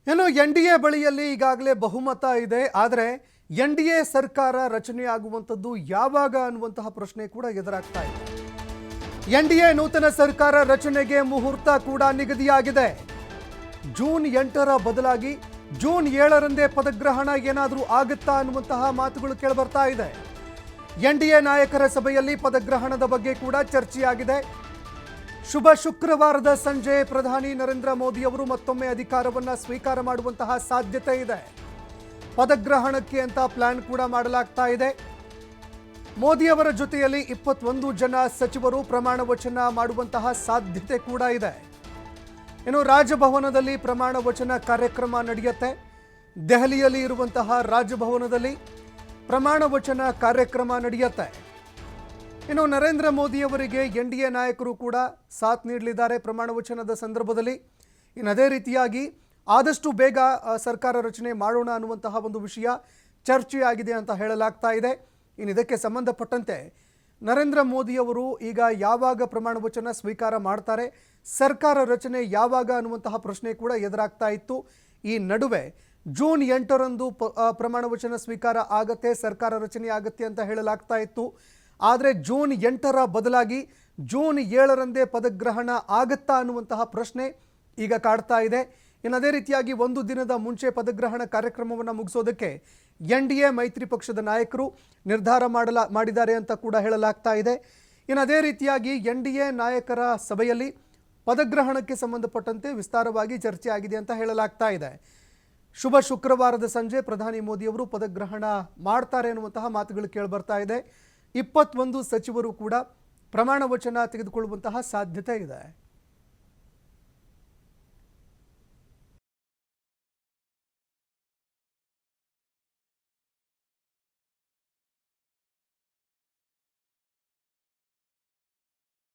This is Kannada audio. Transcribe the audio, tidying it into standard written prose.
ಏನು ಎನ್ಡಿಎ ಬಳಿಯಲ್ಲಿ ಈಗಾಗಲೇ ಬಹುಮತ ಇದೆ. ಆದರೆ ಎನ್ಡಿಎ ಸರ್ಕಾರ ರಚನೆಯಾಗುವಂಥದ್ದು ಯಾವಾಗ ಅನ್ನುವಂತಹ ಪ್ರಶ್ನೆ ಕೂಡ ಎದುರಾಗ್ತಾ ಇದೆ. ಎನ್ಡಿಎ ನೂತನ ಸರ್ಕಾರ ರಚನೆಗೆ ಮುಹೂರ್ತ ಕೂಡ ನಿಗದಿಯಾಗಿದೆ. ಜೂನ್ 8ರ ಬದಲಾಗಿ ಜೂನ್ 7ರಂದೇ ಪದಗ್ರಹಣ ಏನಾದರೂ ಆಗುತ್ತಾ ಅನ್ನುವಂತಹ ಮಾತುಗಳು ಕೇಳಿಬರ್ತಾ ಇದೆ. ಎನ್ಡಿಎ ನಾಯಕರ ಸಭೆಯಲ್ಲಿ ಪದಗ್ರಹಣದ ಬಗ್ಗೆ ಕೂಡ ಚರ್ಚೆಯಾಗಿದೆ. ಶುಭ ಶುಕ್ರವಾರದ ಸಂಜೆ ಪ್ರಧಾನಿ ನರೇಂದ್ರ ಮೋದಿ ಅವರು ಮತ್ತೊಮ್ಮೆ ಅಧಿಕಾರವನ್ನು ಸ್ವೀಕಾರ ಮಾಡುವಂತಹ ಸಾಧ್ಯತೆ ಇದೆ. ಪದಗ್ರಹಣಕ್ಕೆ ಅಂತ ಪ್ಲಾನ್ ಕೂಡ ಮಾಡಲಾಗ್ತಾ ಇದೆ. ಮೋದಿ ಅವರ ಜೊತೆಯಲ್ಲಿ 21 ಜನ ಸಚಿವರು ಪ್ರಮಾಣ ವಚನ ಮಾಡುವಂತಹ ಸಾಧ್ಯತೆ ಕೂಡ ಇದೆ. ಇನ್ನು ರಾಜಭವನದಲ್ಲಿ ಪ್ರಮಾಣ ವಚನ ಕಾರ್ಯಕ್ರಮ ನಡೆಯುತ್ತೆ. ದೆಹಲಿಯಲ್ಲಿ ಇರುವಂತಹ ರಾಜಭವನದಲ್ಲಿ ಪ್ರಮಾಣ ವಚನ ಕಾರ್ಯಕ್ರಮ ನಡೆಯುತ್ತೆ. ಇನ್ನು ನರೇಂದ್ರ ಮೋದಿ ಅವರಿಗೆ ಎನ್ಡಿಎ ನಾಯಕರು ಕೂಡ ಸಾಥ್ ನೀಡಲಿದ್ದಾರೆ ಪ್ರಮಾಣ ವಚನದ ಸಂದರ್ಭದಲ್ಲಿ. ಇನ್ನು ಅದೇ ರೀತಿಯಾಗಿ ಆದಷ್ಟು ಬೇಗ ಸರ್ಕಾರ ರಚನೆ ಮಾಡೋಣ ಅನ್ನುವಂತಹ ಒಂದು ವಿಷಯ ಚರ್ಚೆಯಾಗಿದೆ ಅಂತ ಹೇಳಲಾಗ್ತಾ ಇದೆ. ಇನ್ನು ಇದಕ್ಕೆ ಸಂಬಂಧಪಟ್ಟಂತೆ ನರೇಂದ್ರ ಮೋದಿ ಅವರು ಈಗ ಯಾವಾಗ ಪ್ರಮಾಣ ವಚನ ಸ್ವೀಕಾರ ಮಾಡ್ತಾರೆ, ಸರ್ಕಾರ ರಚನೆ ಯಾವಾಗ ಅನ್ನುವಂತಹ ಪ್ರಶ್ನೆ ಕೂಡ ಎದುರಾಗ್ತಾ ಇತ್ತು. ಈ ನಡುವೆ ಜೂನ್ 8ರಂದು ಪ್ರಮಾಣ ವಚನ ಸ್ವೀಕಾರ ಆಗತ್ತೆ, ಸರ್ಕಾರ ರಚನೆ ಆಗತ್ತೆ ಅಂತ ಹೇಳಲಾಗ್ತಾ ಇತ್ತು. ಆದರೆ ಜೂನ್ 8ರ ಬದಲಾಗಿ ಜೂನ್ 7ರಂದೇ ಪದಗ್ರಹಣ ಆಗುತ್ತಾ ಅನ್ನುವಂತಹ ಪ್ರಶ್ನೆ ಈಗ ಕಾಡ್ತಾ ಇದೆ. ಇನ್ನು ಅದೇ ರೀತಿಯಾಗಿ ಒಂದು ದಿನದ ಮುಂಚೆ ಪದಗ್ರಹಣ ಕಾರ್ಯಕ್ರಮವನ್ನು ಮುಗಿಸೋದಕ್ಕೆ ಎನ್ಡಿಎ ಮೈತ್ರಿ ಪಕ್ಷದ ನಾಯಕರು ನಿರ್ಧಾರ ಮಾಡಿದ್ದಾರೆ ಅಂತ ಕೂಡ ಹೇಳಲಾಗ್ತಾ ಇದೆ. ಇನ್ನು ಅದೇ ರೀತಿಯಾಗಿ ಎನ್ಡಿಎ ನಾಯಕರ ಸಭೆಯಲ್ಲಿ ಪದಗ್ರಹಣಕ್ಕೆ ಸಂಬಂಧಪಟ್ಟಂತೆ ವಿಸ್ತಾರವಾಗಿ ಚರ್ಚೆ ಆಗಿದೆ ಅಂತ ಹೇಳಲಾಗ್ತಾ ಇದೆ. ಶುಭ ಶುಕ್ರವಾರದ ಸಂಜೆ ಪ್ರಧಾನಿ ಮೋದಿ ಅವರು ಪದಗ್ರಹಣ ಮಾಡ್ತಾರೆ ಅನ್ನುವಂತಹ ಮಾತುಗಳು ಕೇಳಿಬರ್ತಾ ಇದೆ. 21 ಸಚಿವರು ಕೂಡ ಪ್ರಮಾಣ ವಚನ ತೆಗೆದುಕೊಳ್ಳುವಂತಹ ಸಾಧ್ಯತೆ ಇದೆ.